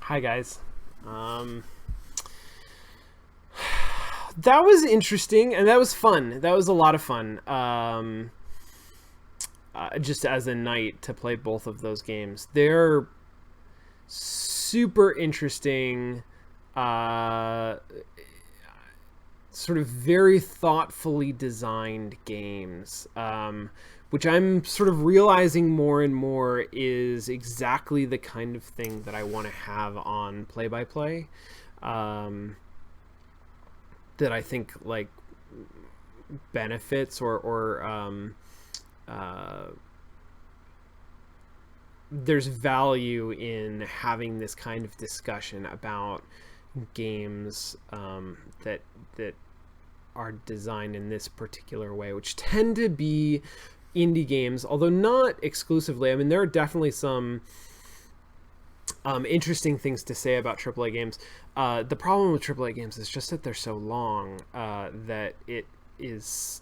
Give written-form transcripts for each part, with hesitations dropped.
Hi guys. That was interesting and that was fun. That was a lot of fun. Just as a night to play both of those games. They're super interesting, uh, sort of very thoughtfully designed games. Which I'm sort of realizing more and more is exactly the kind of thing that I want to have on play by play. That I think like benefits or uh, there's value in having this kind of discussion about games that are designed in this particular way, which tend to be indie games, although not exclusively. I mean, there are definitely some interesting things to say about AAA games. The problem with AAA games is just that they're so long that it's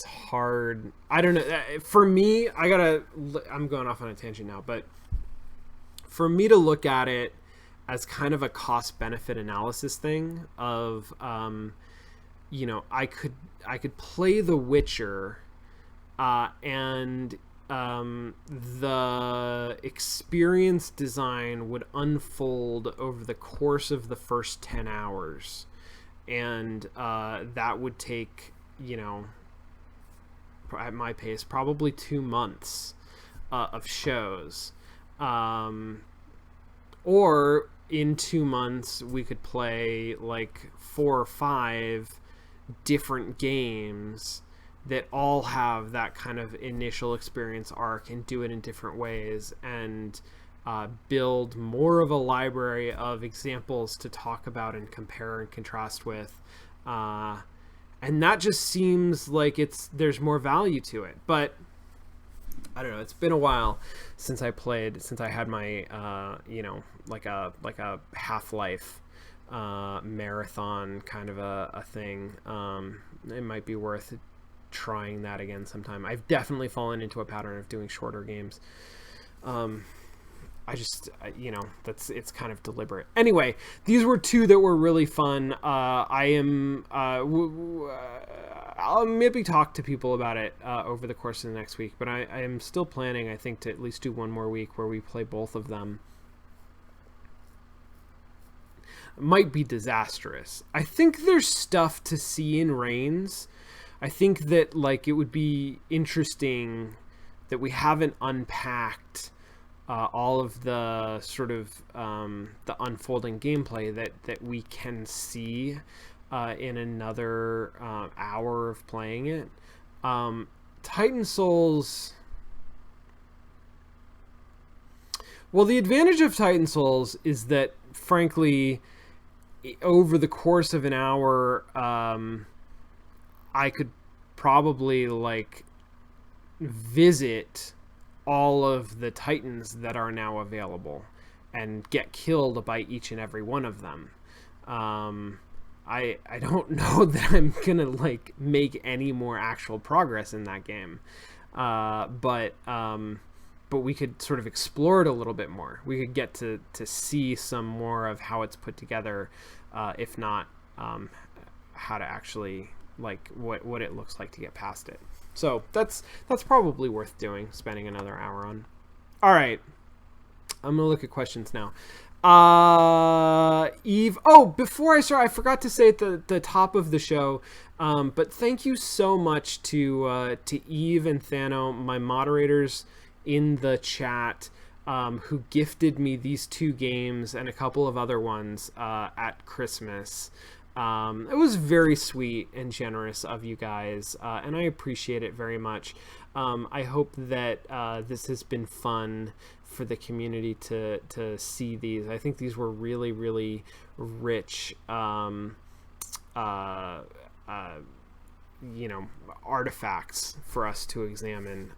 hard. I don't know. For me, I'm going off on a tangent now, but for me to look at it as kind of a cost benefit analysis thing of I could play The Witcher and the experience design would unfold over the course of the first 10 hours. And that would take, at my pace, probably 2 months of shows. Or in 2 months, we could play like 4 or 5 different games that all have that kind of initial experience arc and do it in different ways and build more of a library of examples to talk about and compare and contrast with. And that just seems like there's more value to it. But I don't know. It's been a while since I had my like a Half-Life marathon kind of a thing. It might be worth trying that again sometime. I've definitely fallen into a pattern of doing shorter games. It's kind of deliberate. Anyway, these were two that were really fun. I'll maybe talk to people about it over the course of the next week, but I am still planning, I think, to at least do one more week where we play both of them. It might be disastrous. I think there's stuff to see in Reigns. I think that like it would be interesting that we haven't unpacked all of the sort of the unfolding gameplay that we can see in another hour of playing it. Titan Souls. Well, the advantage of Titan Souls is that, frankly, over the course of an hour, I could probably like visit all of the Titans that are now available and get killed by each and every one of them. I don't know that I'm gonna like make any more actual progress in that game, but we could sort of explore it a little bit more. We could get to see some more of how it's put together, if not how to actually like what it looks like to get past it. So that's probably worth doing, spending another hour on. All right, I'm gonna look at questions now. Eve. Oh, before I start, I forgot to say at the top of the show, but thank you so much to Eve and Thano, my moderators in the chat, who gifted me these 2 games and a couple of other ones at Christmas. It was very sweet and generous of you guys, and I appreciate it very much. I hope that this has been fun for the community to see these. I think these were really, really rich, artifacts for us to examine.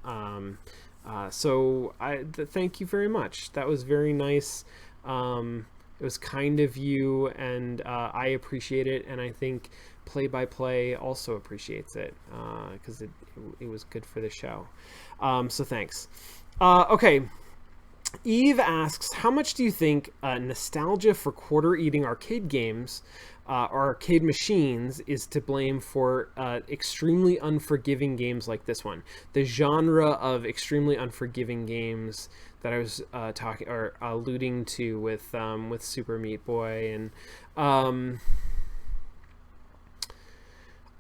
So thank you very much. That was very nice. It was kind of you, and I appreciate it, and I think Play by Play also appreciates it because it was good for the show. So thanks. Okay, Eve asks, how much do you think nostalgia for quarter-eating arcade games or arcade machines is to blame for extremely unforgiving games like this one? The genre of extremely unforgiving games that I was talking or alluding to with Super Meat Boy, and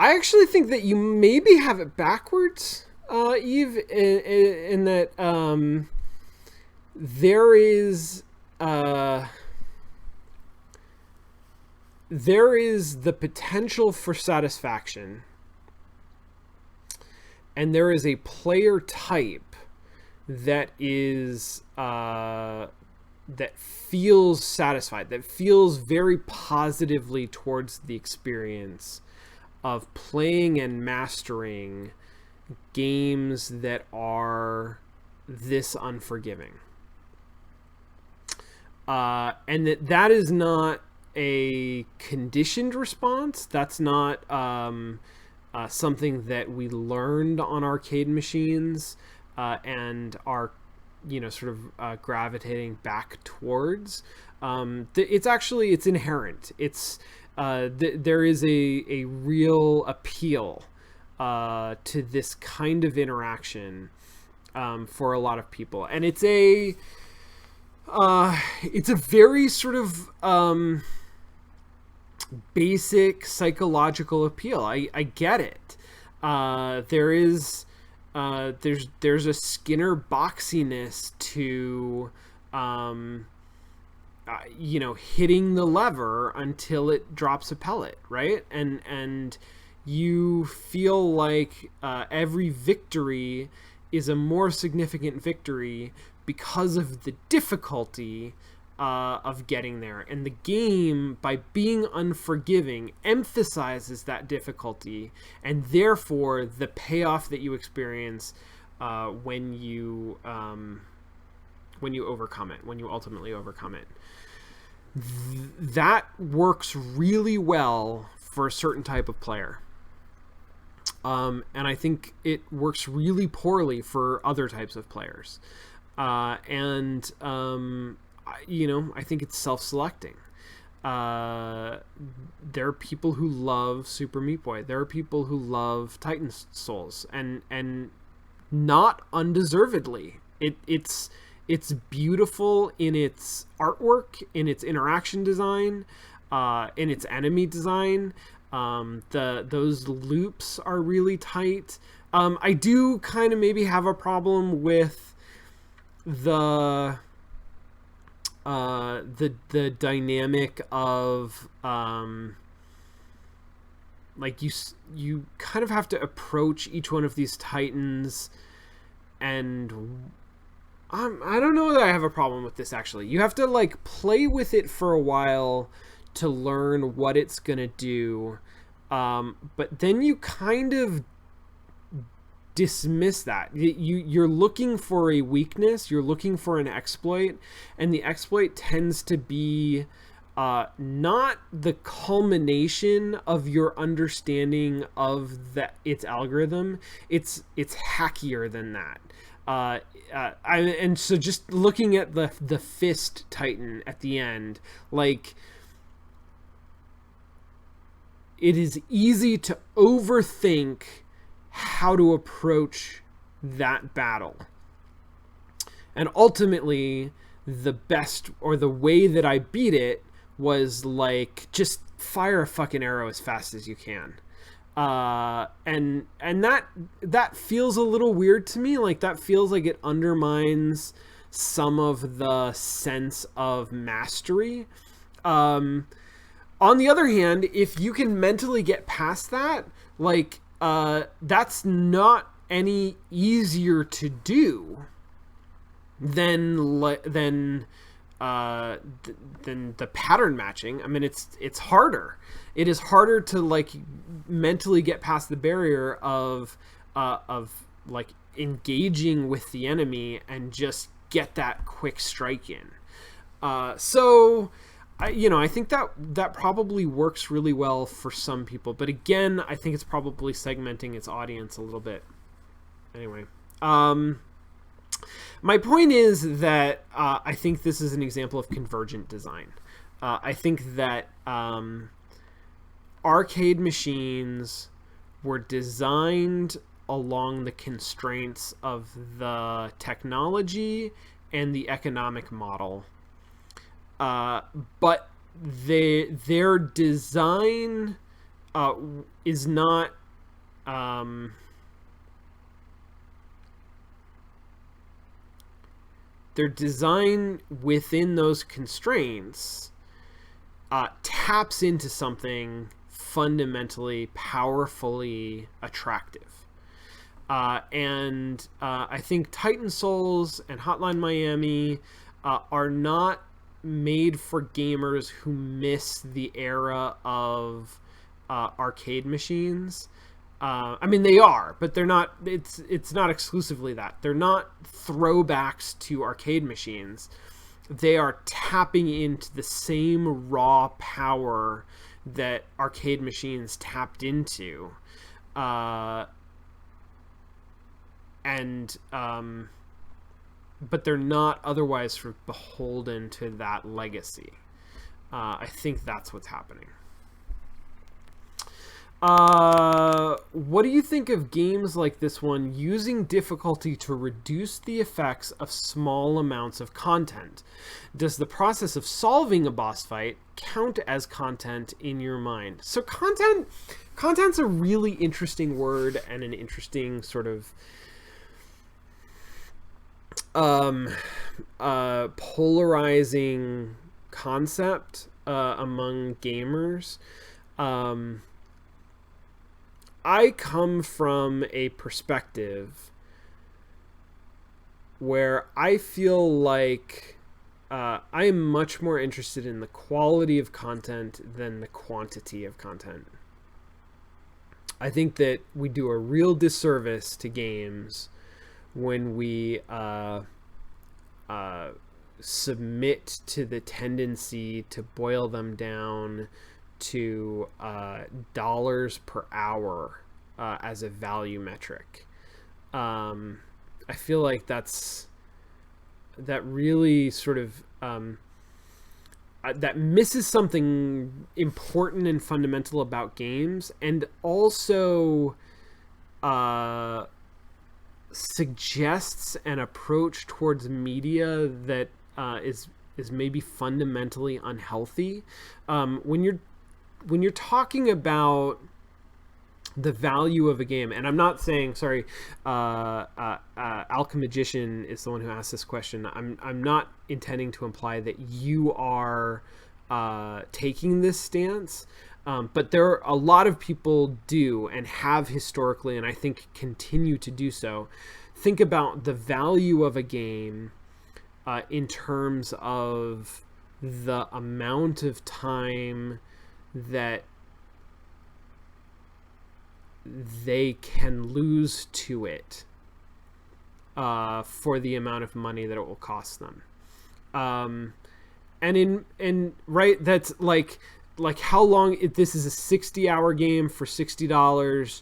I actually think that you maybe have it backwards, Eve, in that there is the potential for satisfaction, and there is a player type that is that feels satisfied, that feels very positively towards the experience of playing and mastering games that are this unforgiving. And that is not a conditioned response. That's not something that we learned on arcade machines and are, sort of gravitating back towards. It's inherent. There is a real appeal to this kind of interaction for a lot of people, and it's a very sort of basic psychological appeal. I get it. There's a Skinner boxiness to hitting the lever until it drops a pellet, right? And you feel like every victory is a more significant victory because of the difficulty of getting there. And the game, by being unforgiving, emphasizes that difficulty, and therefore the payoff that you experience when you overcome it, when you ultimately overcome it. That works really well for a certain type of player. And I think it works really poorly for other types of players. I think it's self-selecting. There are people who love Super Meat Boy. There are people who love Titan Souls, and not undeservedly. It's beautiful in its artwork, in its interaction design, in its enemy design. Those loops are really tight. I do kind of maybe have a problem with the dynamic of you kind of have to approach each one of these titans, and I don't know that I have a problem with this, actually. You have to play with it for a while to learn what it's gonna do, but then you kind of dismiss that. You're looking for a weakness, you're looking for an exploit, and the exploit tends to be not the culmination of your understanding of its algorithm. It's hackier than that. And so just looking at the fist titan at the end, it is easy to overthink how to approach that battle. And ultimately, the best, or the way that I beat it, was just fire a fucking arrow as fast as you can. And that feels a little weird to me. That feels like it undermines some of the sense of mastery. On the other hand, if you can mentally get past that, that's not any easier to do than the pattern matching. I mean, it's harder. It is harder to mentally get past the barrier of engaging with the enemy and just get that quick strike in. So I think that probably works really well for some people, but again, I think it's probably segmenting its audience a little bit. Anyway, My point is that I think this is an example of convergent design. I think that arcade machines were designed along the constraints of the technology and the economic model. But their design is not... their design within those constraints taps into something fundamentally, powerfully attractive. And I think Titan Souls and Hotline Miami are not made for gamers who miss the era of arcade machines. I mean, they are, but they're not. It's not exclusively that. They're not throwbacks to arcade machines. They are tapping into the same raw power that arcade machines tapped into, but they're not otherwise sort of beholden to that legacy. I think that's what's happening. What do you think of games like this one using difficulty to reduce the effects of small amounts of content? Does the process of solving a boss fight count as content in your mind? So content's a really interesting word and an interesting sort of polarizing concept among gamers. I come from a perspective where I feel like I am much more interested in the quality of content than the quantity of content. I think that we do a real disservice to games when we submit to the tendency to boil them down to dollars per hour as a value metric. I feel like that really sort of that misses something important and fundamental about games, and also suggests an approach towards media that is maybe fundamentally unhealthy. When you're talking about the value of a game, and I'm not saying, sorry, Alchemagician is the one who asked this question. I'm not intending to imply that you are taking this stance, but there are a lot of people do and have historically, and I think continue to do so. Think about the value of a game in terms of the amount of time that they can lose to it for the amount of money that it will cost them. And right, that's like how long this is a 60-hour game for $60,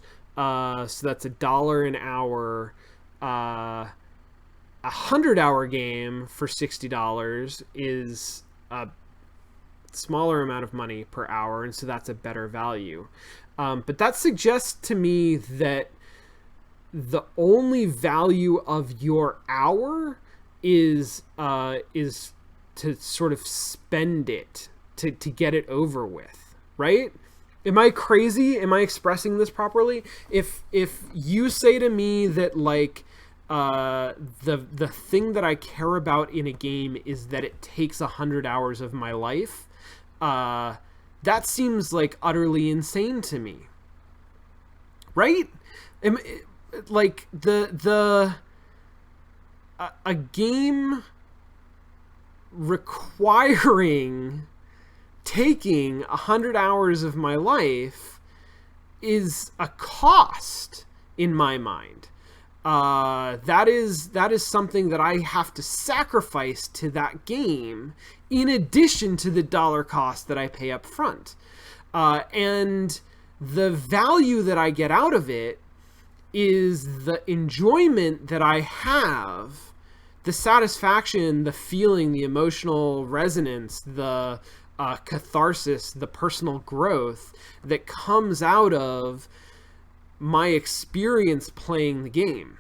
so that's $1 an hour. A 100-hour game for $60 is a smaller amount of money per hour, and so that's a better value. But that suggests to me that the only value of your hour is to sort of spend it to get it over with, right? Am I crazy? Am I expressing this properly? If you say to me that like the thing that I care about in a game is that it takes 100 hours of my life, that seems like utterly insane to me, right? Like a game requiring taking 100 hours of my life is a cost in my mind. That is something that I have to sacrifice to that game in addition to the dollar cost that I pay up front. And the value that I get out of it is the enjoyment that I have the satisfaction, the feeling, the emotional resonance, the catharsis, the personal growth that comes out of my experience playing the game.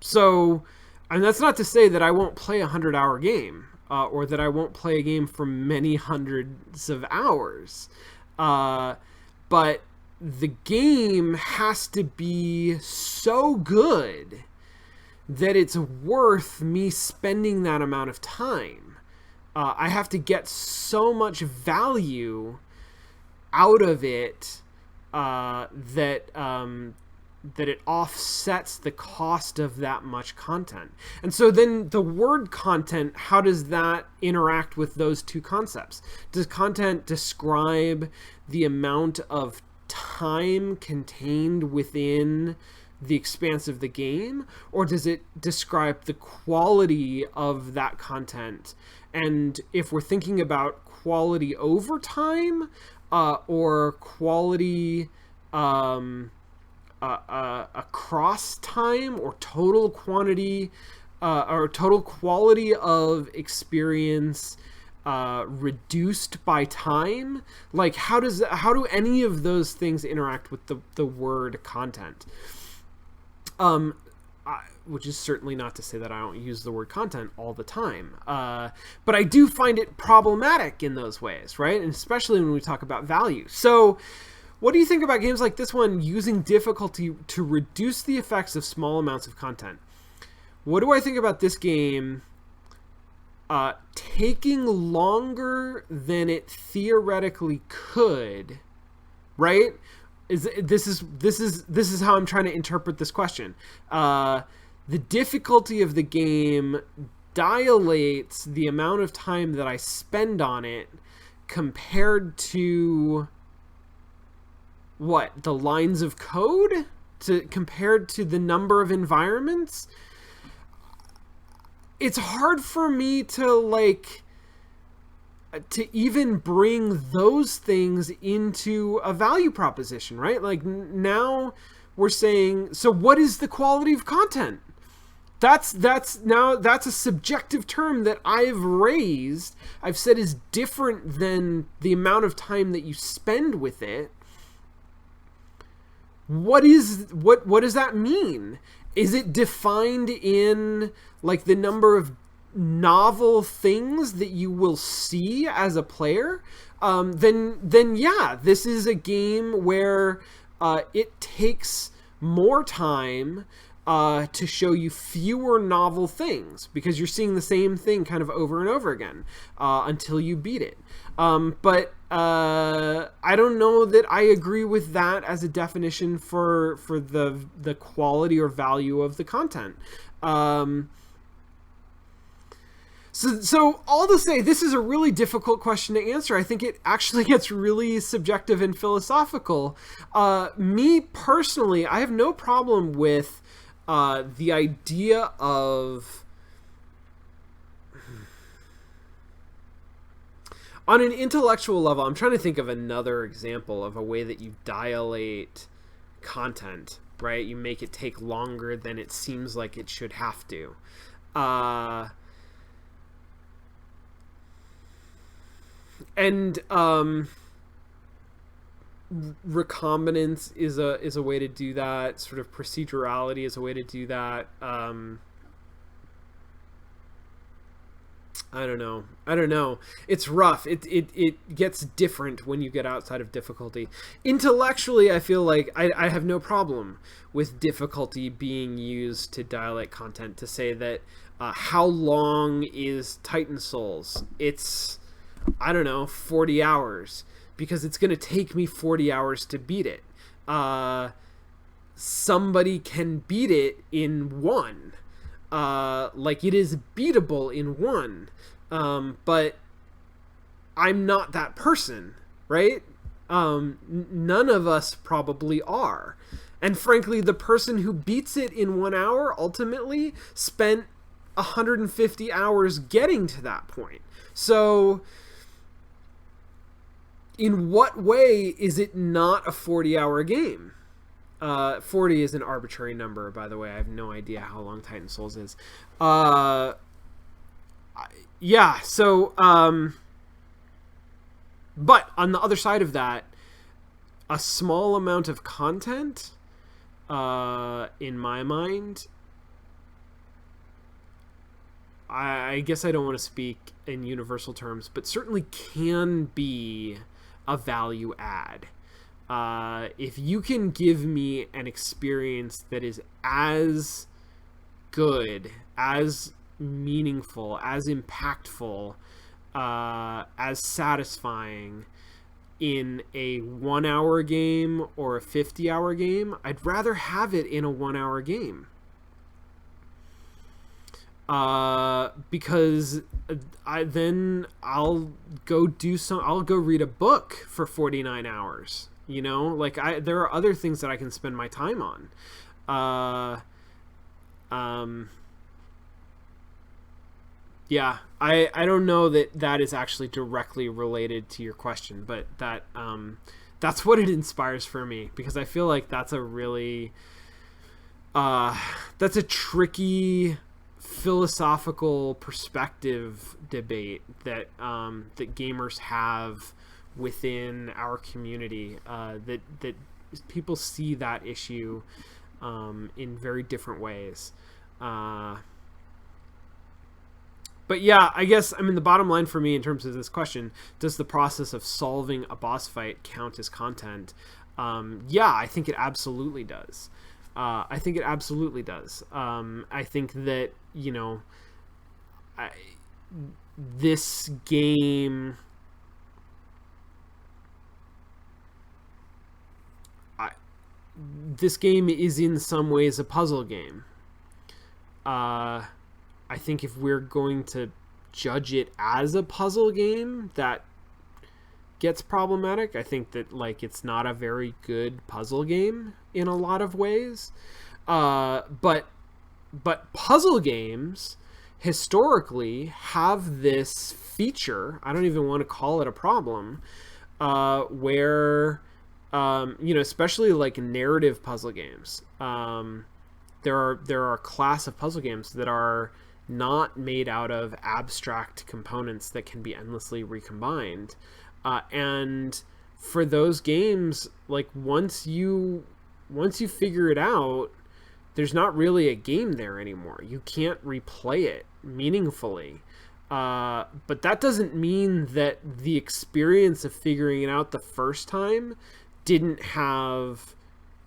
So, and that's not to say that I won't play a 100-hour game, or that I won't play a game for many hundreds of hours. But the game has to be so good that it's worth me spending that amount of time. I have to get so much value out of it that it offsets the cost of that much content. And so then the word content, how does that interact with those two concepts? Does content describe the amount of time contained within the expanse of the game, or does it describe the quality of that content? And if we're thinking about quality over time, or quality across time, or total quantity, or total quality of experience reduced by time, like how do any of those things interact with the word content? Which is certainly not to say that I don't use the word content all the time. But I do find it problematic in those ways, right? And especially when we talk about value. So what do you think about games like this one using difficulty to reduce the effects of small amounts of content? What do I think about this game taking longer than it theoretically could, right? This is how I'm trying to interpret this question. The difficulty of the game dilates the amount of time that I spend on it compared to what? The lines of code? Compared to the number of environments? It's hard for me to even bring those things into a value proposition, right? Like now we're saying, so what is the quality of content? That's a subjective term that I've raised. I've said is different than the amount of time that you spend with it. What does that mean? Is it defined in like the number of novel things that you will see as a player? Then yeah, this is a game where it takes more time to show you fewer novel things, because you're seeing the same thing kind of over and over again until you beat it. But I don't know that I agree with that as a definition for the quality or value of the content. So all to say, this is a really difficult question to answer. I think it actually gets really subjective and philosophical. Me personally, I have no problem with the idea of, on an intellectual level, I'm trying to think of another example of a way that you dilate content, right? You make it take longer than it seems like it should have to. And recombinance is a way to do that. Sort of procedurality is a way to do that. I don't know. It's rough. It gets different when you get outside of difficulty. Intellectually, I feel like I have no problem with difficulty being used to dilate content, to say that how long is Titan Souls? It's, I don't know, 40 hours, because it's going to take me 40 hours to beat it. Somebody can beat it in one. Like, it is beatable in one. But I'm not that person, right? None of us probably are. And frankly, the person who beats it in 1 hour ultimately spent 150 hours getting to that point. So in what way is it not a 40-hour game? 40 is an arbitrary number, by the way. I have no idea how long Titan Souls is. Uh, yeah, so, but on the other side of that, a small amount of content, in my mind, I guess I don't want to speak in universal terms, but certainly can be a value add. If you can give me an experience that is as good, as meaningful, as impactful, as satisfying in a 1 hour game or a 50-hour game, I'd rather have it in a 1 hour game. Because I'll go read a book for 49 hours. You know, like there are other things that I can spend my time on. Yeah, I don't know that is actually directly related to your question, but that's what it inspires for me, because I feel like that's a really that's a tricky philosophical perspective debate that that gamers have within our community, that people see that issue in very different ways. But yeah, I guess, I mean, the bottom line for me in terms of this question, does the process of solving a boss fight count as content? Yeah, I think it absolutely does. I think it absolutely does. I think that, you know, this game... this game is in some ways a puzzle game. I think if we're going to judge it as a puzzle game, that gets problematic. I think that, like, it's not a very good puzzle game in a lot of ways. But puzzle games historically have this feature, I don't even want to call it a problem, where, you know, especially like narrative puzzle games, there are a class of puzzle games that are not made out of abstract components that can be endlessly recombined. And for those games, like, once you figure it out, there's not really a game there anymore. You can't replay it meaningfully. But that doesn't mean that the experience of figuring it out the first time didn't have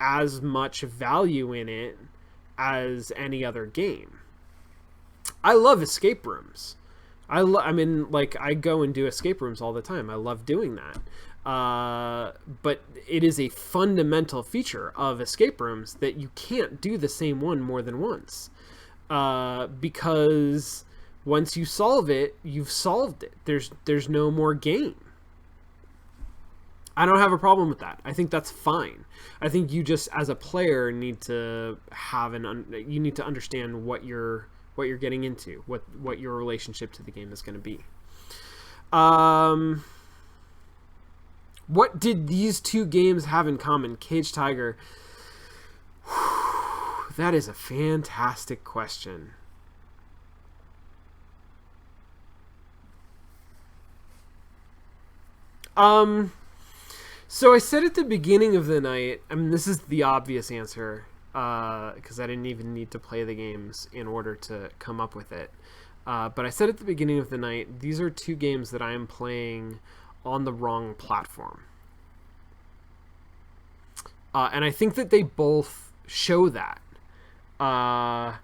as much value in it as any other game. I love escape rooms. I mean, like, I go and do escape rooms all the time. I love doing that. But it is a fundamental feature of escape rooms that you can't do the same one more than once. Because once you solve it, you've solved it. There's no more game. I don't have a problem with that. I think that's fine. I think you just, as a player, need to have you need to understand what you're getting into, what your relationship to the game is going to be. What did these two games have in common? Cage Tiger. That is a fantastic question. So I said at the beginning of the night, I mean, this is the obvious answer, because I didn't even need to play the games in order to come up with it. But I said at the beginning of the night, these are two games that I am playing on the wrong platform. And I think that they both show that. Yeah,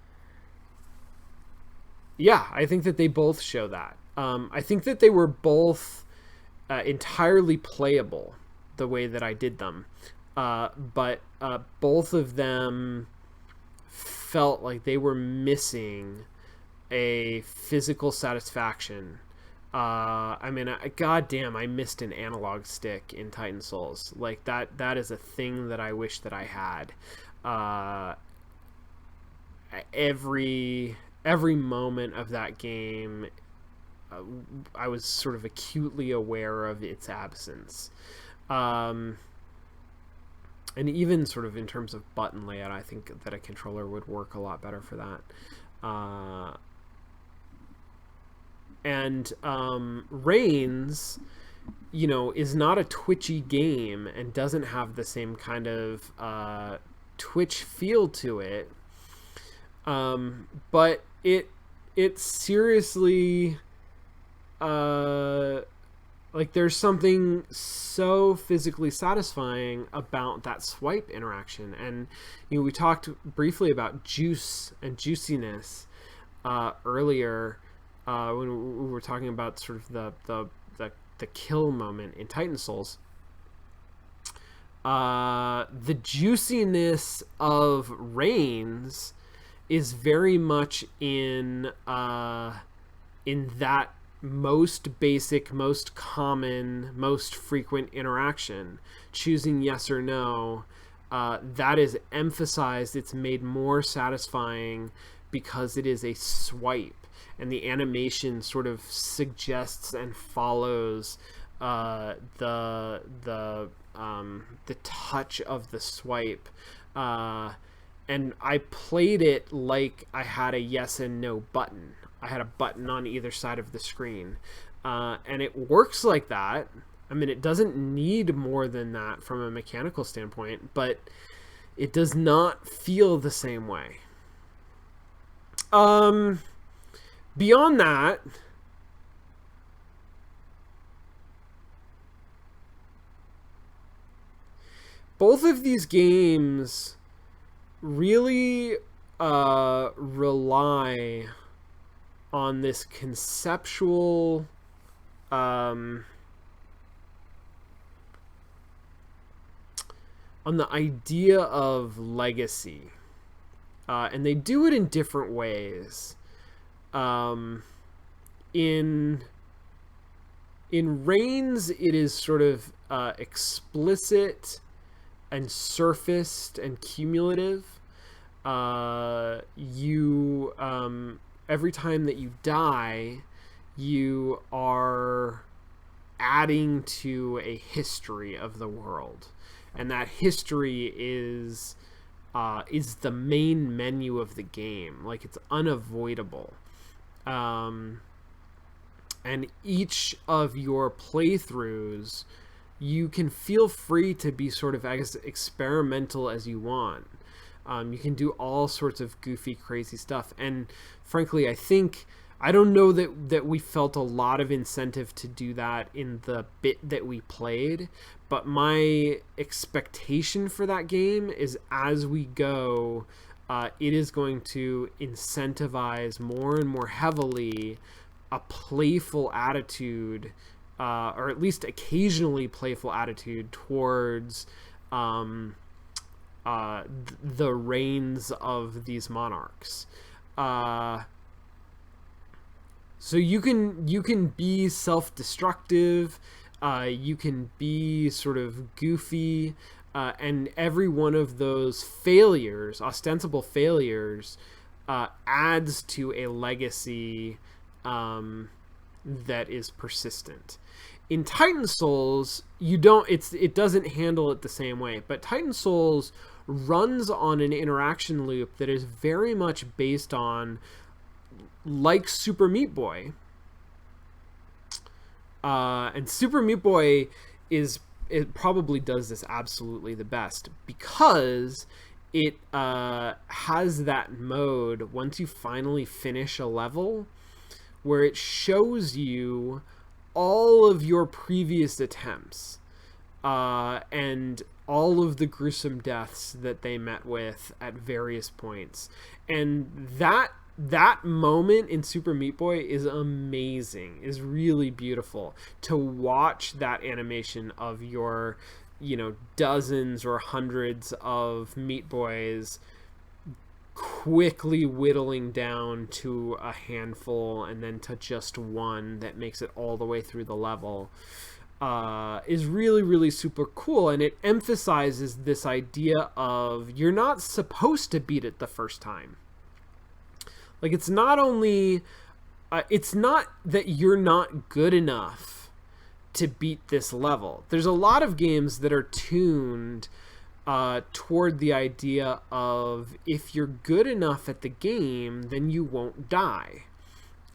I think that they both show that. I think that they were both entirely playable the way that I did them. But both of them felt like they were missing a physical satisfaction. I mean, goddamn, I missed an analog stick in Titan Souls. Like, that is a thing that I wish that I had. Every moment of that game, I was sort of acutely aware of its absence. And even sort of in terms of button layout, I think that a controller would work a lot better for that. And Reigns, you know, is not a twitchy game and doesn't have the same kind of twitch feel to it. But it seriously, like, there's something so physically satisfying about that swipe interaction. And, you know, we talked briefly about juice and juiciness earlier when we were talking about sort of the kill moment in Titan Souls. The juiciness of Reigns is very much in that most basic, most common, most frequent interaction, choosing yes or no. That is emphasized. It's made more satisfying because it is a swipe, and the animation sort of suggests and follows the touch of the swipe. And I played it like I had a yes and no button. I had a button on either side of the screen. And it works like that. I mean, it doesn't need more than that from a mechanical standpoint, but it does not feel the same way. Beyond that, both of these games really rely on this conceptual on the idea of legacy, and they do it in different ways. In Reigns, it is sort of explicit and surfaced and cumulative. You every time that you die, you are adding to a history of the world, and that history is the main menu of the game. Like, it's unavoidable. And each of your playthroughs, you can feel free to be sort of as experimental as you want. You can do all sorts of goofy, crazy stuff. And frankly, I don't know that we felt a lot of incentive to do that in the bit that we played, but my expectation for that game is, as we go, it is going to incentivize more and more heavily a playful attitude, or at least occasionally playful attitude towards the reigns of these monarchs. So you can be self-destructive, you can be sort of goofy, and every one of those failures, ostensible failures, adds to a legacy that is persistent. In Titan Souls, it doesn't handle it the same way, but Titan Souls runs on an interaction loop that is very much based on, like Super Meat Boy. And Super Meat Boy it probably does this absolutely the best, because it has that mode once you finally finish a level where it shows you all of your previous attempts and all of the gruesome deaths that they met with at various points. And that moment in Super Meat Boy is amazing, is really beautiful to watch. That animation of your, dozens or hundreds of Meat Boys quickly whittling down to a handful and then to just one that makes it all the way through the level, is really, really super cool. And it emphasizes this idea of, you're not supposed to beat it the first time. Like, it's not that you're not good enough to beat this level. There's a lot of games that are tuned toward the idea of if you're good enough at the game, then you won't die.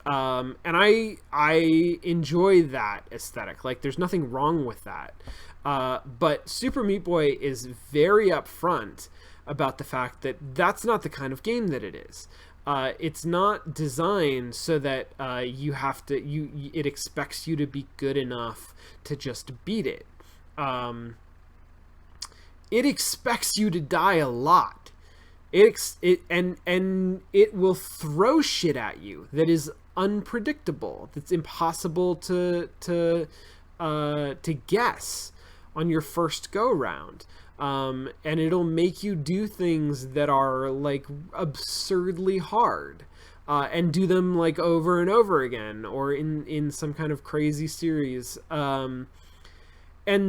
And I enjoy that aesthetic. Like, there's nothing wrong with that. But Super Meat Boy is very upfront about the fact that that's not the kind of game that it is. It's not designed so that you have to. It expects you to be good enough to just beat it. It expects you to die a lot. And it will throw shit at you that is unpredictable. That's impossible to guess on your first go round. And it'll make you do things that are like absurdly hard, and do them like over and over again, or in some kind of crazy series. And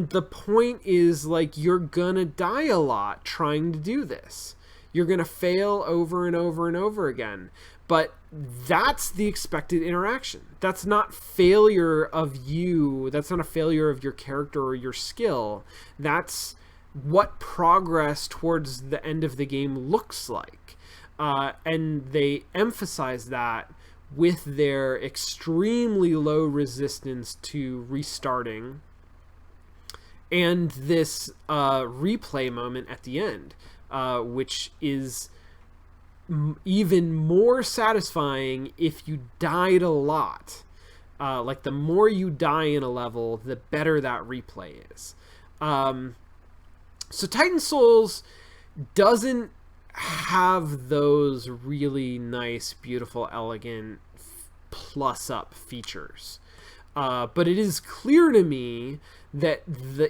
the point is, like, you're gonna die a lot trying to do this. You're gonna fail over and over and over again. But that's the expected interaction. That's not failure of you. That's not a failure of your character or your skill. That's what progress towards the end of the game looks like. And they emphasize that with their extremely low resistance to restarting, and this replay moment at the end, which is even more satisfying if you died a lot. Like, the more you die in a level, the better that replay is. So Titan Souls doesn't have those really nice, beautiful, elegant plus-up features. But it is clear to me that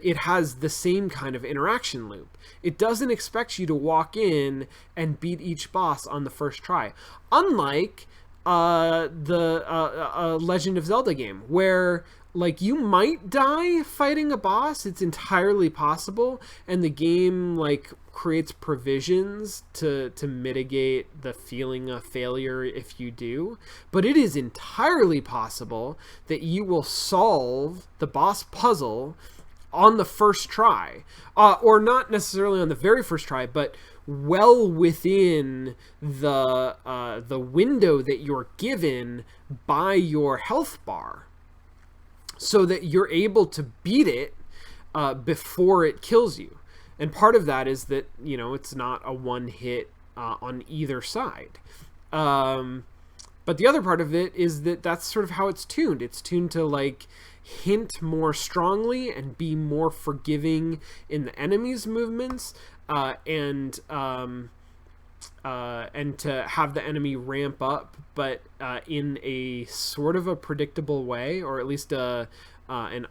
it has the same kind of interaction loop. It doesn't expect you to walk in and beat each boss on the first try. Unlike the Legend of Zelda game, where, like, you might die fighting a boss. It's entirely possible, and the game, like, creates provisions to mitigate the feeling of failure if you do. But it is entirely possible that you will solve the boss puzzle on the first try, or not necessarily on the very first try, but well within the window that you're given by your health bar, so that you're able to beat it before it kills you. And part of that is that, you know, it's not a one hit on either side. But the other part of it is that that's sort of how it's tuned. It's tuned to, like, hint more strongly and be more forgiving in the enemy's movements, and to have the enemy ramp up, but in a sort of a predictable way, or at least an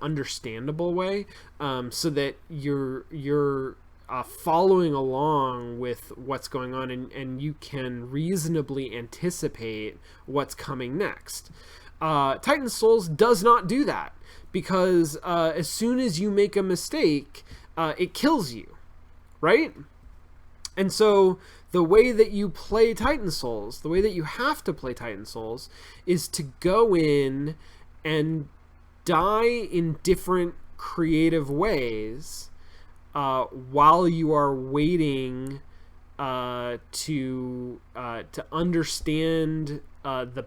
understandable way, so that you're following along with what's going on, and you can reasonably anticipate what's coming next. Titan Souls does not do that, because as soon as you make a mistake, it kills you, right? And so the way that you play Titan Souls, the way that you have to play Titan Souls, is to go in and die in different creative ways while you are waiting to understand the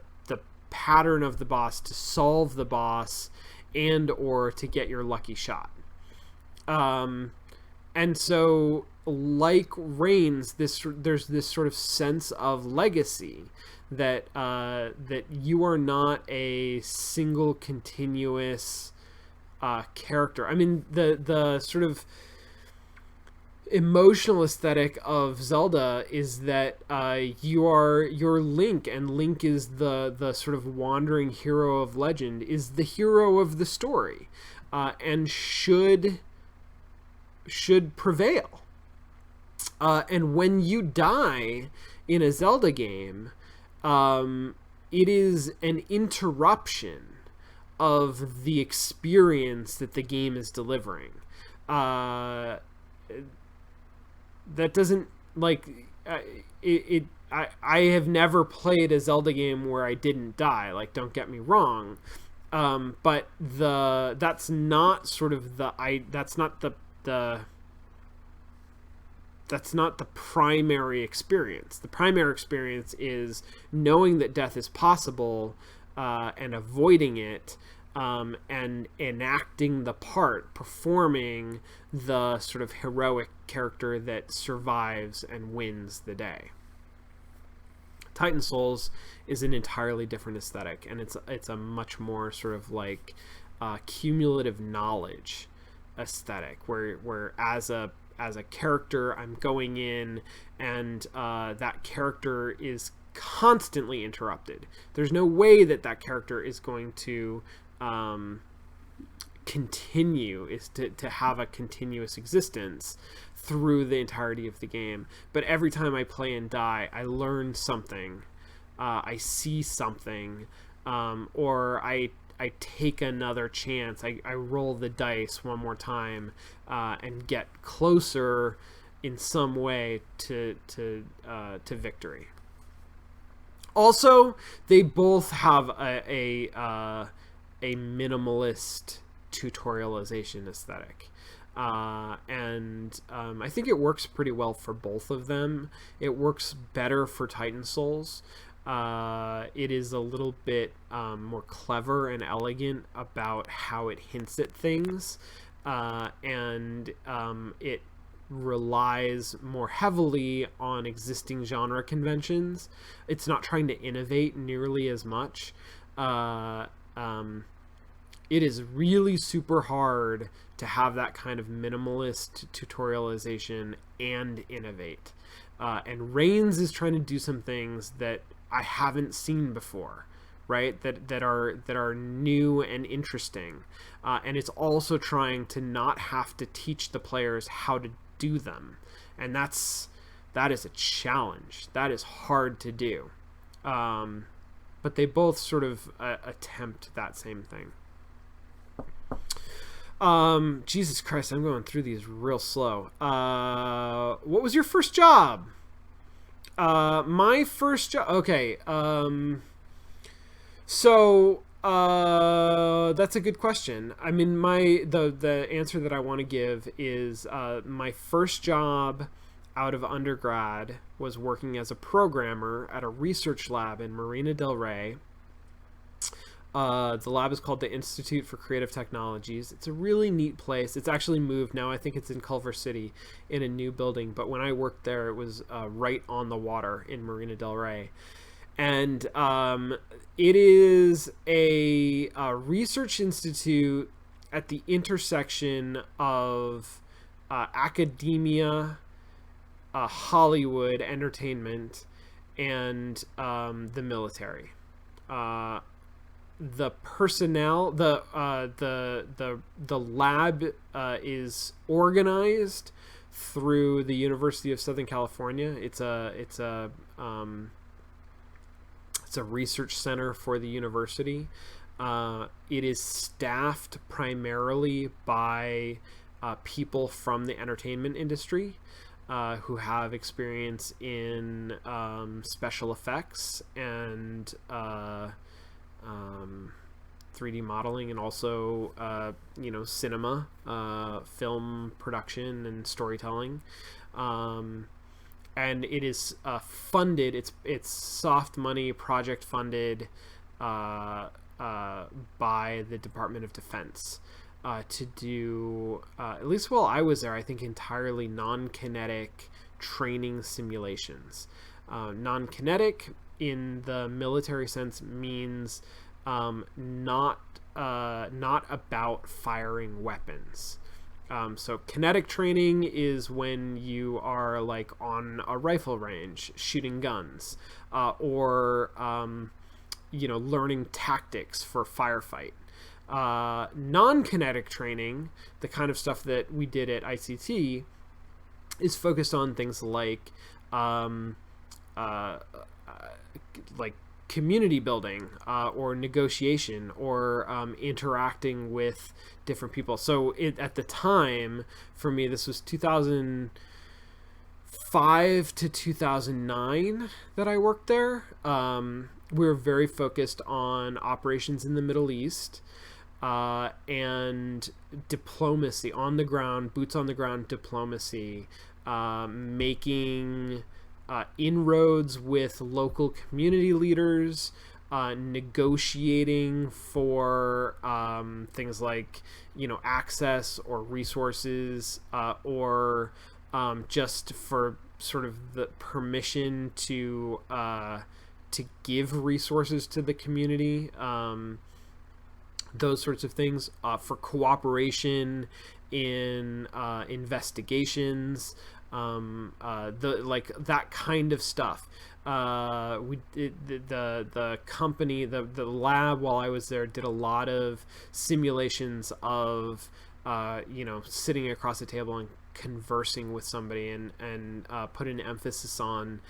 pattern of the boss, to solve the boss, and or to get your lucky shot. And so, like Reigns, there's this sort of sense of legacy that you are not a single continuous character. I mean, the sort of emotional aesthetic of Zelda is that you're Link, and Link is the sort of wandering hero of legend, is the hero of the story, and should prevail. And when you die in a Zelda game, it is an interruption of the experience that the game is delivering. That doesn't, like, I have never played a Zelda game where I didn't die, like, don't get me wrong, but that's not sort of that's not the that's not the primary experience. The primary experience is knowing that death is possible, and avoiding it, and enacting the part, performing the sort of heroic character that survives and wins the day. Titan Souls is an entirely different aesthetic, and it's a much more sort of like cumulative knowledge aesthetic, where as a character I'm going in, and that character is constantly interrupted. There's no way that character is going to continue, is to have a continuous existence through the entirety of the game. But every time I play and die, I learn something, I see something, or I take another chance. I roll the dice one more time, and get closer in some way to victory. Also, they both have a minimalist tutorialization aesthetic. And I think it works pretty well for both of them. It works better for Titan Souls. It is a little bit more clever and elegant about how it hints at things, and it relies more heavily on existing genre conventions. It's not trying to innovate nearly as much. It is really super hard to have that kind of minimalist tutorialization and innovate. And Reigns is trying to do some things that I haven't seen before, right? That are new and interesting. And it's also trying to not have to teach the players how to do them. And that is a challenge. That is hard to do. But they both sort of attempt that same thing. Jesus Christ, I'm going through these real slow. What was your first job? My first job. Okay. So that's a good question. I mean, the answer that I want to give is my first job out of undergrad was working as a programmer at a research lab in Marina del Rey. The lab is called the Institute for Creative Technologies. It's a really neat place. It's actually moved now. I think it's in Culver City in a new building. But when I worked there, it was right on the water in Marina del Rey. And it is a research institute at the intersection of academia, Hollywood, entertainment, and the military. The personnel, the lab is organized through the University of Southern California. It's a research center for the university. It is staffed primarily by people from the entertainment industry who have experience in special effects and 3D modeling, and also cinema, film production, and storytelling. And it is funded. It's soft money, project funded by the Department of Defense to do, at least while I was there, I think entirely non-kinetic training simulations. Non-kinetic in the military sense means not about firing weapons. So kinetic training is when you are like on a rifle range shooting guns, or learning tactics for firefight. Non-kinetic training, the kind of stuff that we did at ICT, is focused on things like community building, or negotiation, or interacting with different people. So at the time, for me, this was 2005 to 2009 that I worked there. We were very focused on operations in the Middle East, and diplomacy, on the ground, boots on the ground diplomacy, making inroads with local community leaders, negotiating for things like access or resources, or just for sort of the permission to give resources to the community. Those sorts of things, for cooperation in investigations, that kind of stuff. The company, the lab, while I was there, did a lot of simulations of sitting across a table and conversing with somebody, and put an emphasis on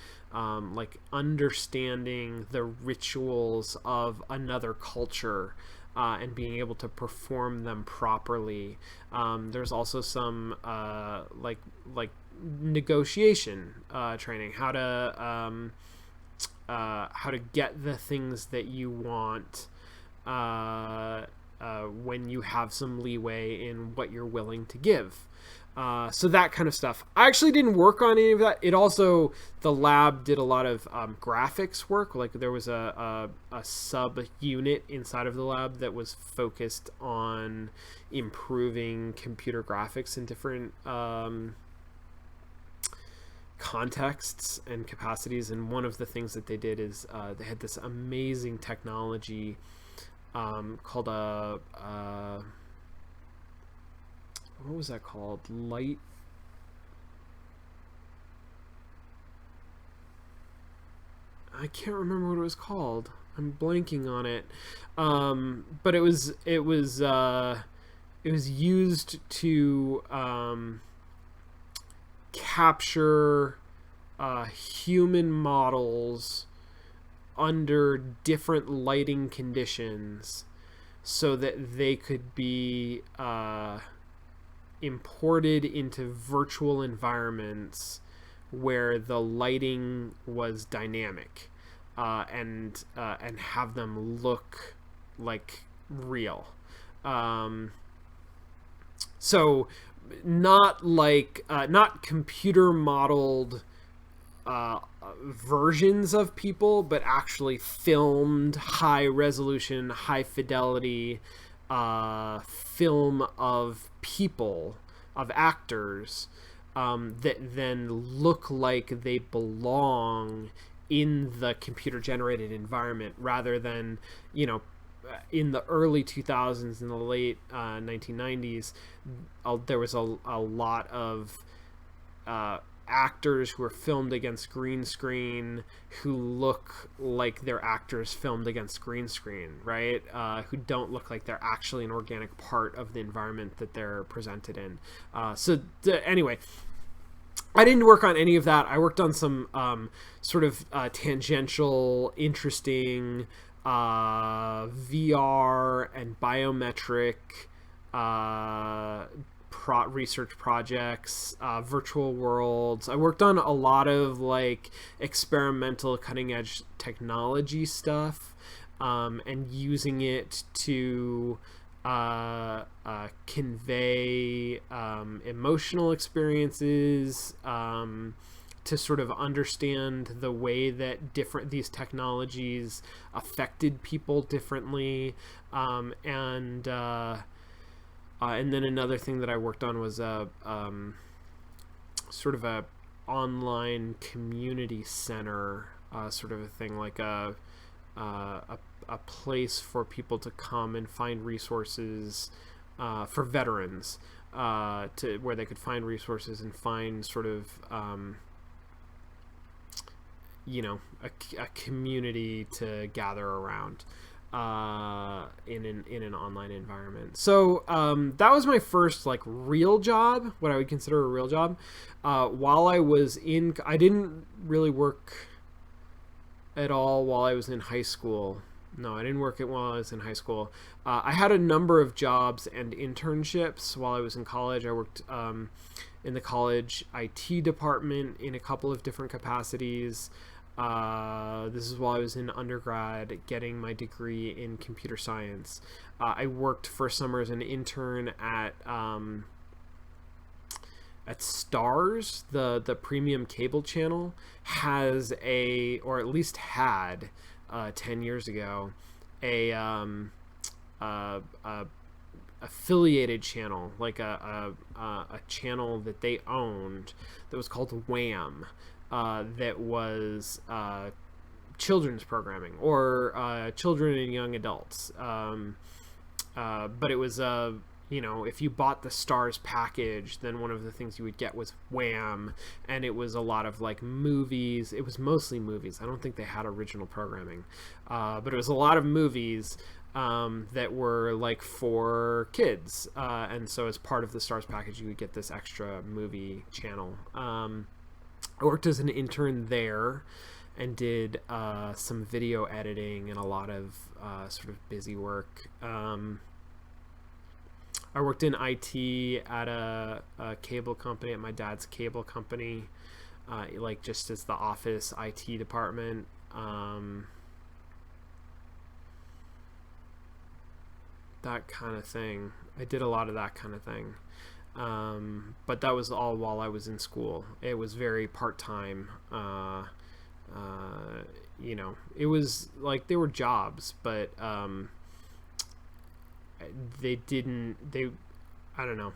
understanding the rituals of another culture, and being able to perform them properly. There's also some negotiation training, how to get the things that you want, when you have some leeway in what you're willing to give. So that kind of stuff. I actually didn't work on any of that. It also, the lab did a lot of graphics work. Like there was a sub-unit inside of the lab that was focused on improving computer graphics in different contexts and capacities. And one of the things that they did is they had this amazing technology called what was that called? Light. I can't remember what it was called. I'm blanking on it. But it was used to capture human models under different lighting conditions, so that they could be imported into virtual environments where the lighting was dynamic, and have them look like real. So not computer modeled versions of people, but actually filmed high resolution, high fidelity film of people, of actors, that then look like they belong in the computer generated environment, rather than in the early 2000s and the late 1990s, there was a lot of actors who are filmed against green screen who look like they're actors filmed against green screen, right? Who don't look like they're actually an organic part of the environment that they're presented in. Anyway, I didn't work on any of that. I worked on some sort of tangential, interesting VR and biometric research projects, virtual worlds. I worked on a lot of experimental cutting edge technology stuff, and using it to convey emotional experiences, to sort of understand the way that these technologies affected people differently, and then another thing that I worked on was sort of a online community center, sort of a thing, like a place for people to come and find resources for veterans, where they could find resources and find sort of a community to gather around in an online environment. So that was my first real job, what I would consider a real job. While I was I didn't really work at all while I was in high school. No, I didn't work while I was in high school. I had a number of jobs and internships while I was in college. I worked in the college IT department in a couple of different capacities. This is while I was in undergrad getting my degree in computer science. I worked for a summer as an intern at at Stars, the premium cable channel, has or at least had 10 years ago, a affiliated channel, like a channel that they owned that was called Wham, that was children's programming, or children and young adults. But it was if you bought the Stars package, then one of the things you would get was Wham, and it was a lot of like movies. It was mostly movies. I don't think they had original programming, but it was a lot of movies that were like for kids, and so as part of the Stars package, you would get this extra movie channel. I worked as an intern there and did some video editing and a lot of sort of busy work. I worked in IT at a cable company, at my dad's cable company, like just as the office IT department. That kind of thing. I did a lot of that kind of thing. But that was all while I was in school. It was very part-time. It was like they were jobs, but I don't know.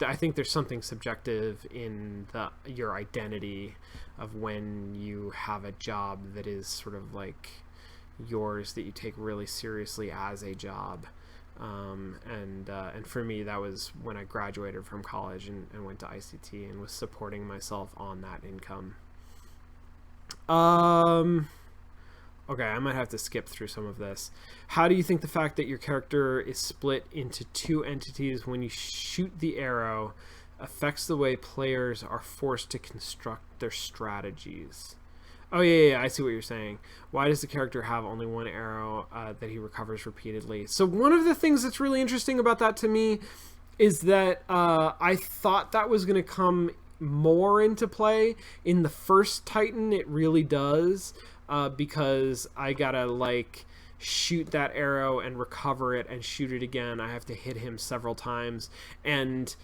I think there's something subjective in your identity of when you have a job that is sort of like yours, that you take really seriously as a job. And for me, that was when I graduated from college and went to ICT and was supporting myself on that income. Okay, I might have to skip through some of this. How do you think the fact that your character is split into two entities when you shoot the arrow affects the way players are forced to construct their strategies? Oh, yeah, I see what you're saying. Why does the character have only one arrow that he recovers repeatedly? So one of the things that's really interesting about that to me is that I thought that was going to come more into play. In the first Titan, it really does. Because I gotta like shoot that arrow and recover it and shoot it again. I have to hit him several times, and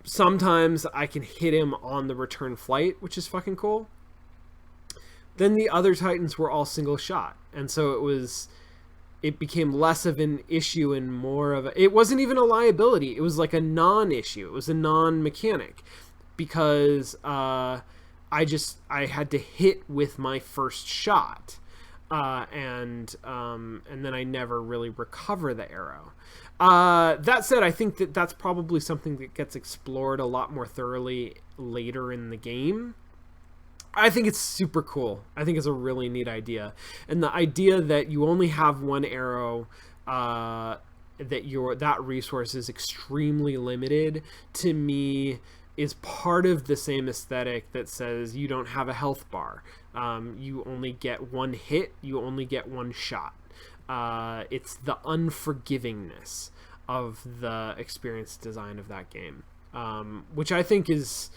sometimes I can hit him on the return flight, which is fucking cool. Then the other Titans were all single shot, and so it became less of an issue and more of it wasn't even a liability. It was like a non-issue. It was a non-mechanic, because I had to hit with my first shot, and then I never really recover the arrow. That said, I think that's probably something that gets explored a lot more thoroughly later in the game. I think it's super cool. I think it's a really neat idea, and the idea that you only have one arrow, that resource is extremely limited, to me is part of the same aesthetic that says you don't have a health bar. You only get one hit. You only get one shot. It's the unforgivingness of the experience design of that game, which I think is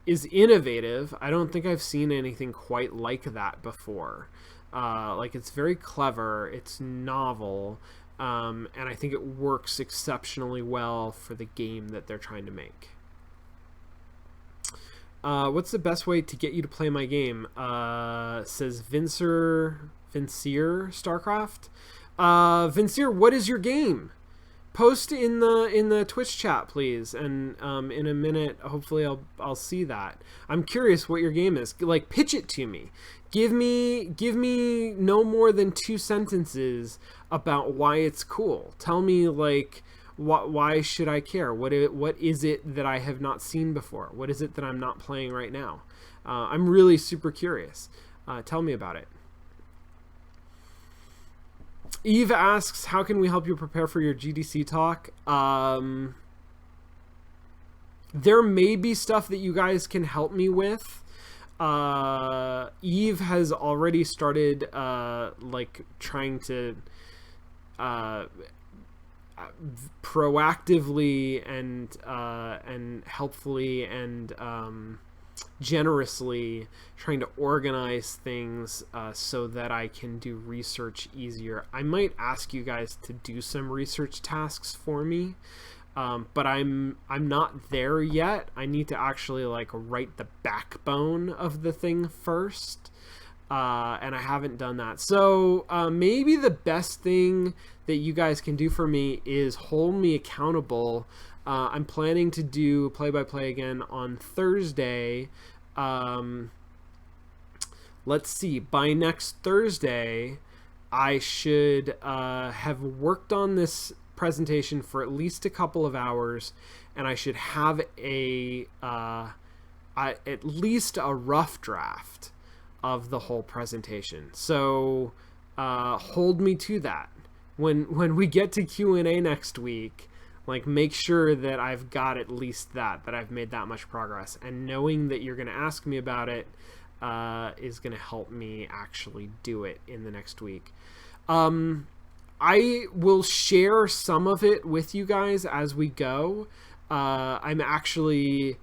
innovative. I don't think I've seen anything quite like that before. Like, it's very clever. It's novel. And I think it works exceptionally well for the game that they're trying to make. What's the best way to get you to play my game? Says Vincier Starcraft. Vincier, what is your game? Post in the Twitch chat, please, and in a minute, hopefully I'll see that. I'm curious what your game is. Like, pitch it to me. Give me no more than 2 sentences about why it's cool. Tell me, like, why should I care? What is it that I have not seen before? What is it that I'm not playing right now? I'm really super curious. Tell me about it. Eve asks, how can we help you prepare for your GDC talk? There may be stuff that you guys can help me with. Eve has already started like trying to proactively and helpfully and generously trying to organize things so that I can do research easier. I might ask you guys to do some research tasks for me. But I'm not there yet. I need to actually like write the backbone of the thing first, and I haven't done that. So maybe the best thing that you guys can do for me is hold me accountable. I'm planning to do play-by-play again on Thursday. Let's see, by next Thursday, I should have worked on this presentation for at least a couple of hours, and I should have at least a rough draft of the whole presentation. So hold me to that. When we get to Q&A next week, like, make sure that I've got at least that I've made that much progress. And knowing that you're going to ask me about it is going to help me actually do it in the next week. I will share some of it with you guys as we go. I'm actually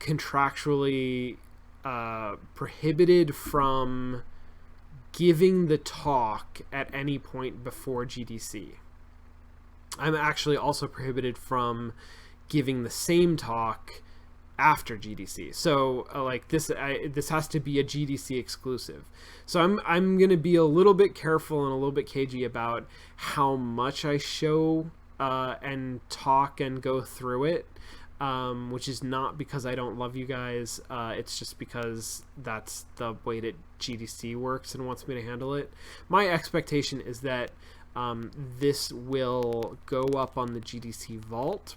contractually prohibited from giving the talk at any point before GDC. I'm actually also prohibited from giving the same talk after GDC. So like this has to be a GDC exclusive. So I'm going to be a little bit careful and a little bit cagey about how much I show and talk and go through it, which is not because I don't love you guys. It's just because that's the way that GDC works and wants me to handle it. My expectation is that this will go up on the GDC vault.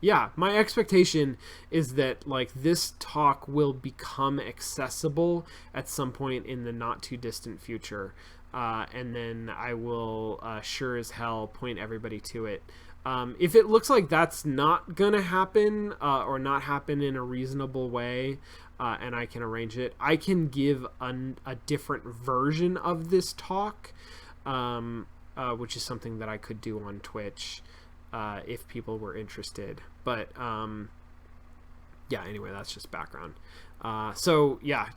Yeah, my expectation is that like this talk will become accessible at some point in the not too distant future, and then I will sure as hell point everybody to it. If it looks like that's not gonna happen or not happen in a reasonable way, and I can arrange it, I can give a different version of this talk, which is something that I could do on Twitch if people were interested. But yeah, anyway, that's just background. So yeah,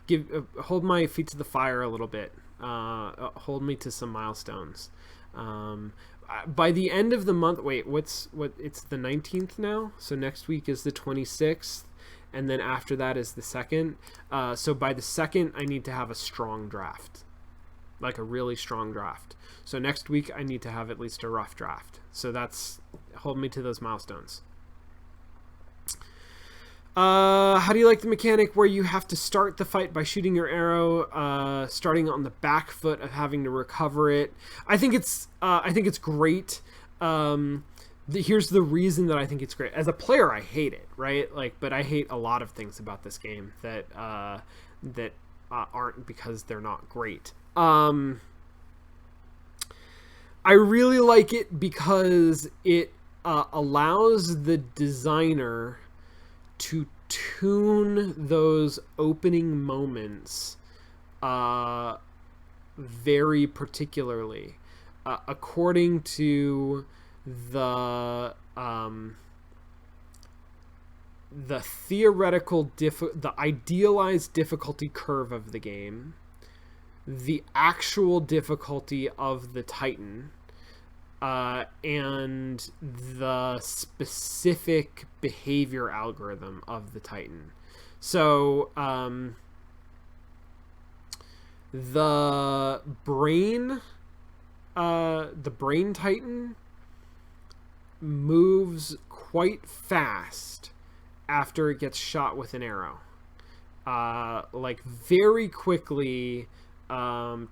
hold my feet to the fire a little bit. Hold me to some milestones. By the end of the month, it's the 19th now, so next week is the 26th, and then after that is the 2nd. So by the 2nd, I need to have a strong draft, like a really strong draft. So next week, I need to have at least a rough draft. So hold me to those milestones. How do you like the mechanic where you have to start the fight by shooting your arrow, starting on the back foot of having to recover it? I think it's great. Here's the reason that I think it's great. As a player, I hate it, right? But I hate a lot of things about this game that aren't because they're not great. I really like it because it allows the designer to tune those opening moments very particularly according to the theoretical the idealized difficulty curve of the game, the actual difficulty of the Titan, and the specific behavior algorithm of the Titan. So the brain Titan moves quite fast after it gets shot with an arrow. Like very quickly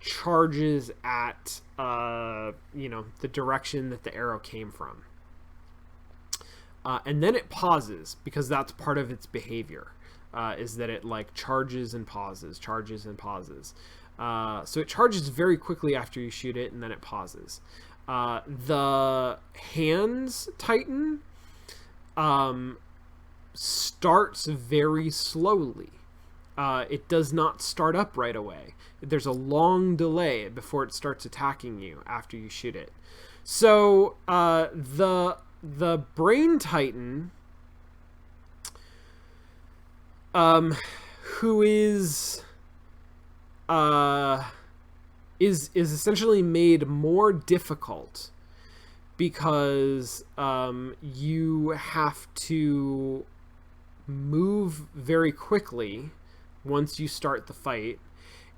charges at the direction that the arrow came from, and then it pauses because that's part of its behavior, is that it like charges and pauses. So it charges very quickly after you shoot it, and then it pauses. The hands Titan starts very slowly. It does not start up right away. There's a long delay before it starts attacking you after you shoot it. So the brain Titan, who is essentially made more difficult because you have to move very quickly once you start the fight,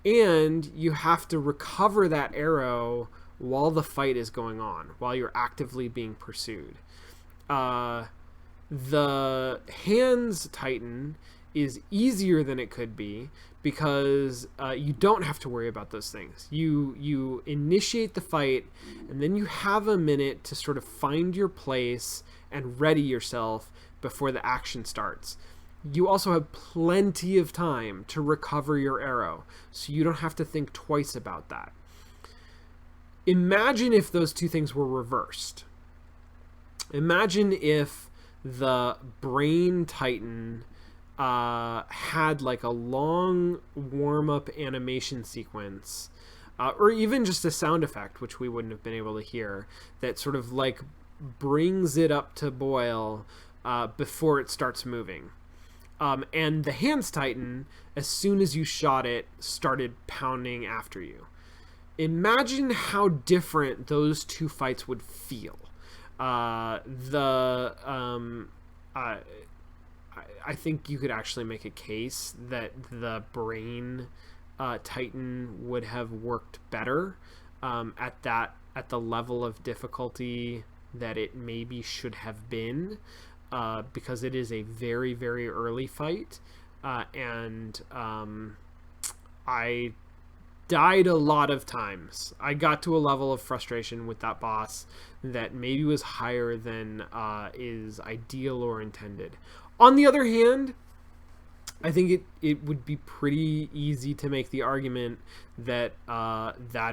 and you have to recover that arrow while the fight is going on, while you're actively being pursued. The hands Titan is easier than it could be because you don't have to worry about those things. You initiate the fight, and then you have a minute to sort of find your place and ready yourself before the action starts. You also have plenty of time to recover your arrow, so you don't have to think twice about that. Imagine if those two things were reversed. Imagine if the brain Titan had like a long warm-up animation sequence, or even just a sound effect, which we wouldn't have been able to hear, that sort of like brings it up to boil before it starts moving. And the hands Titan, as soon as you shot it, started pounding after you. Imagine how different those two fights would feel. I think you could actually make a case that the brain Titan would have worked better at the level of difficulty that it maybe should have been, because it is a very, very early fight, and I died a lot of times. I got to a level of frustration with that boss that maybe was higher than is ideal or intended. On the other hand, I think it would be pretty easy to make the argument that that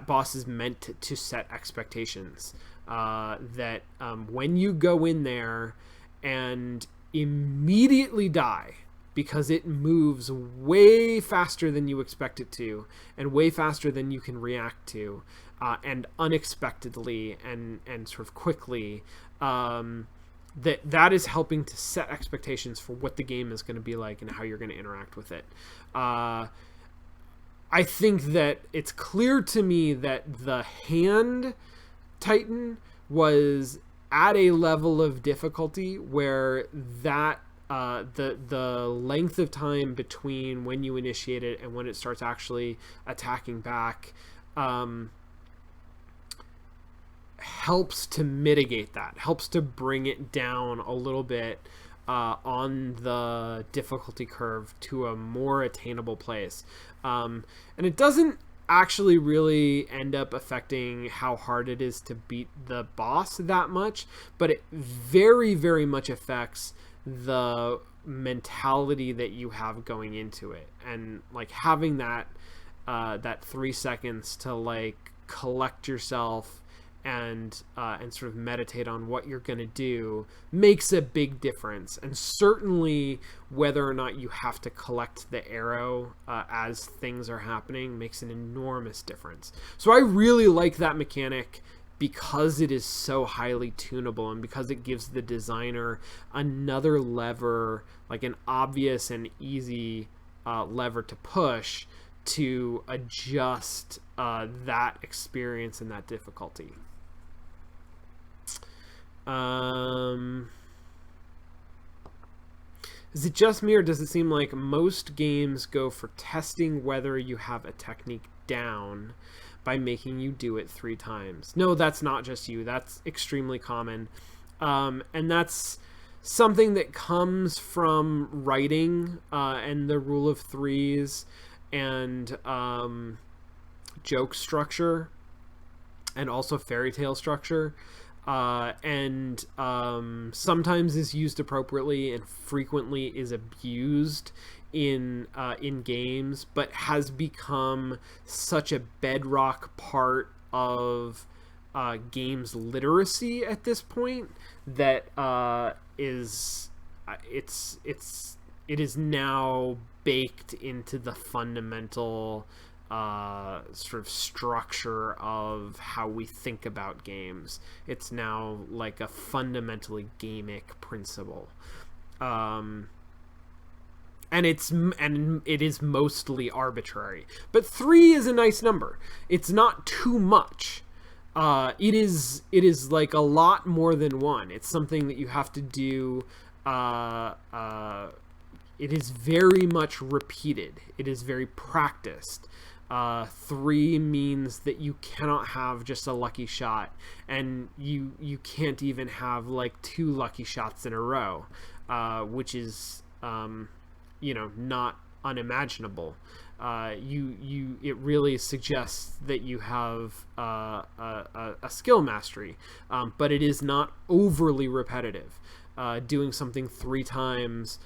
boss is meant to set expectations. That when you go in there and immediately die because it moves way faster than you expect it to, and way faster than you can react to, and unexpectedly and sort of quickly, that is helping to set expectations for what the game is going to be like and how you're going to interact with it. I think that it's clear to me that the hand Titan was at a level of difficulty where that the length of time between when you initiate it and when it starts actually attacking back helps to mitigate that, helps to bring it down a little bit on the difficulty curve to a more attainable place. And it doesn't actually really end up affecting how hard it is to beat the boss that much, but it very, very much affects the mentality that you have going into it, and like having that 3 seconds to like collect yourself and sort of meditate on what you're going to do makes a big difference. And certainly whether or not you have to collect the arrow as things are happening makes an enormous difference. So I really like that mechanic because it is so highly tunable, and because it gives the designer another lever, like an obvious and easy lever to push to adjust that experience and that difficulty. Is it just me, or does it seem like most games go for testing whether you have a technique down by making you do it 3 times? No, that's not just you. That's extremely common. And that's something that comes from writing and the rule of threes and joke structure and also fairy tale structure. And sometimes is used appropriately and frequently is abused in games, but has become such a bedrock part of games literacy at this point that it is now baked into the fundamental sort of structure of how we think about games. It's now like a fundamentally gamic principle. And it is mostly arbitrary. But 3 is a nice number. It's not too much. It is like a lot more than one. It's something that you have to do. Uh, uh, it is very much repeated. It is very practiced. Three means that you cannot have just a lucky shot, and you can't even have like two lucky shots in a row, which is not unimaginable. It really suggests that you have a skill mastery, but it is not overly repetitive. Doing something three times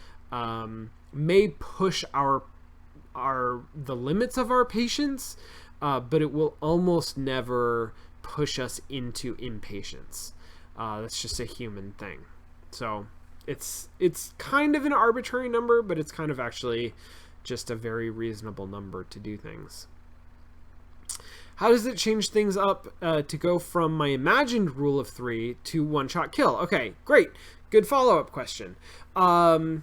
may push the limits of our patience, but it will almost never push us into impatience. That's just a human thing. So it's kind of an arbitrary number, but it's kind of actually just a very reasonable number to do things. How does it change things up to go from my imagined rule of three to one-shot kill? Okay, great. Good follow-up question. I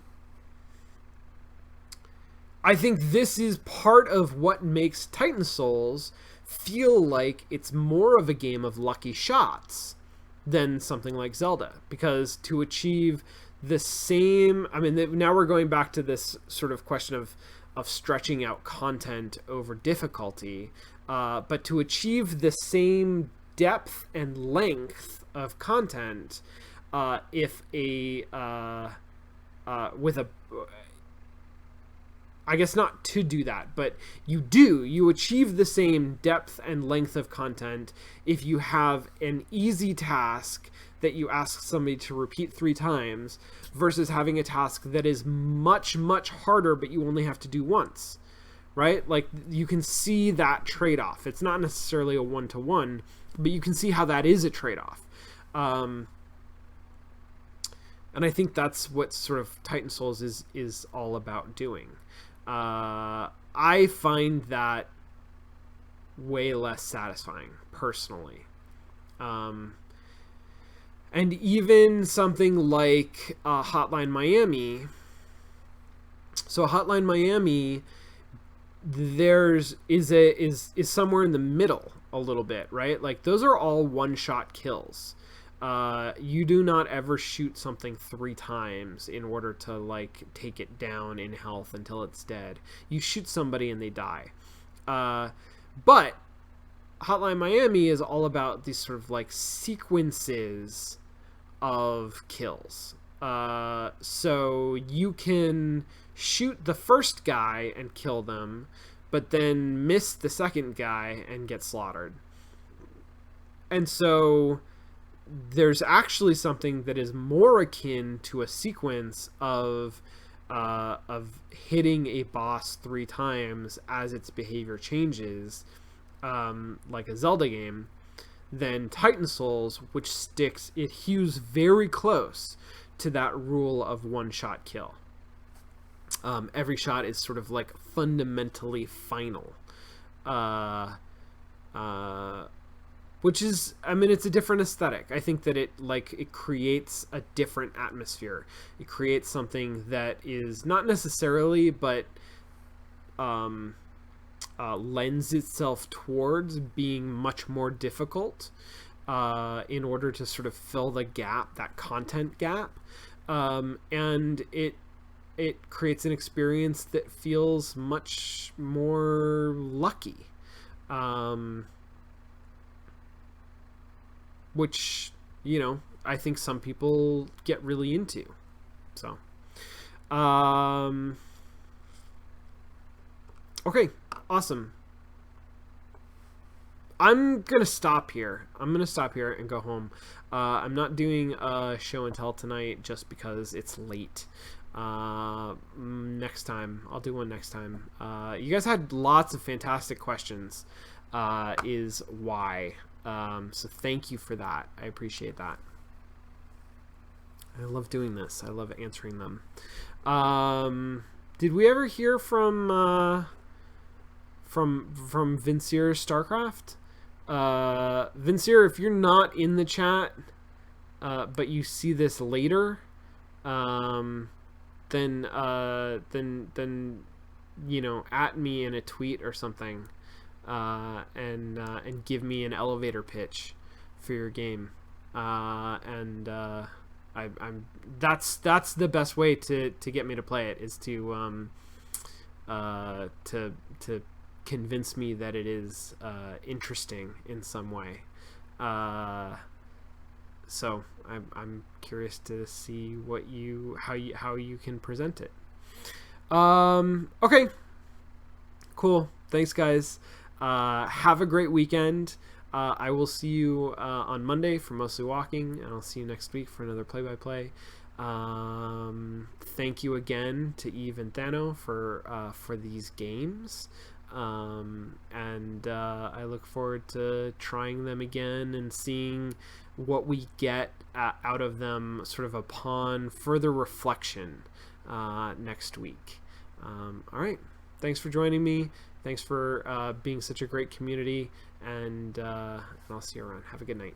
think this is part of what makes Titan Souls feel like it's more of a game of lucky shots than something like Zelda. Because to achieve the same... I mean, now we're going back to this sort of question of stretching out content over difficulty. But to achieve the same depth and length of content, I guess not to do that, but you achieve the same depth and length of content if you have an easy task that you ask somebody to repeat three times versus having a task that is much, much harder, but you only have to do once, right? Like, you can see that trade-off. It's not necessarily a one-to-one, but you can see how that is a trade-off. And I think that's what sort of Titan Souls is all about doing. I find that way less satisfying, personally. And even something like Hotline Miami. So Hotline Miami, is somewhere in the middle a little bit, right? Like, those are all one-shot kills. You do not ever shoot something three times in order to like take it down in health until it's dead. You shoot somebody and they die. But Hotline Miami is all about these sort of like sequences of kills. So you can shoot the first guy and kill them, but then miss the second guy and get slaughtered. And so there's actually something that is more akin to a sequence of hitting a boss three times as its behavior changes, like a Zelda game, than Titan Souls, which hews very close to that rule of one-shot kill. Every shot is sort of like fundamentally final. Which is, I mean, it's a different aesthetic. I think that it creates a different atmosphere. It creates something that is not necessarily, but lends itself towards being much more difficult in order to sort of fill the gap, that content gap. And it creates an experience that feels much more lucky. Which, I think some people get really into. So, okay, awesome. I'm going to stop here. And go home. I'm not doing a show and tell tonight just because it's late. Next time. I'll do one next time. You guys had lots of fantastic questions. Is why. So thank you for that. I appreciate that. I love doing this. I love answering them. Did we ever hear from Vincier StarCraft? Vincier, if you're not in the chat, but you see this later, then at me in a tweet or something. and give me an elevator pitch for your game. That's the best way to get me to play it, is to convince me that it is interesting in some way. So I'm curious to see how you can present it. Okay, cool. Thanks, guys. Have a great weekend. I will see you on Monday for Mostly Walking, and I'll see you next week for another play-by-play. Thank you again to Eve and Thano for these games. I look forward to trying them again and seeing what we get out of them sort of upon further reflection next week. All right. Thanks for joining me. Thanks for being such a great community, and I'll see you around. Have a good night.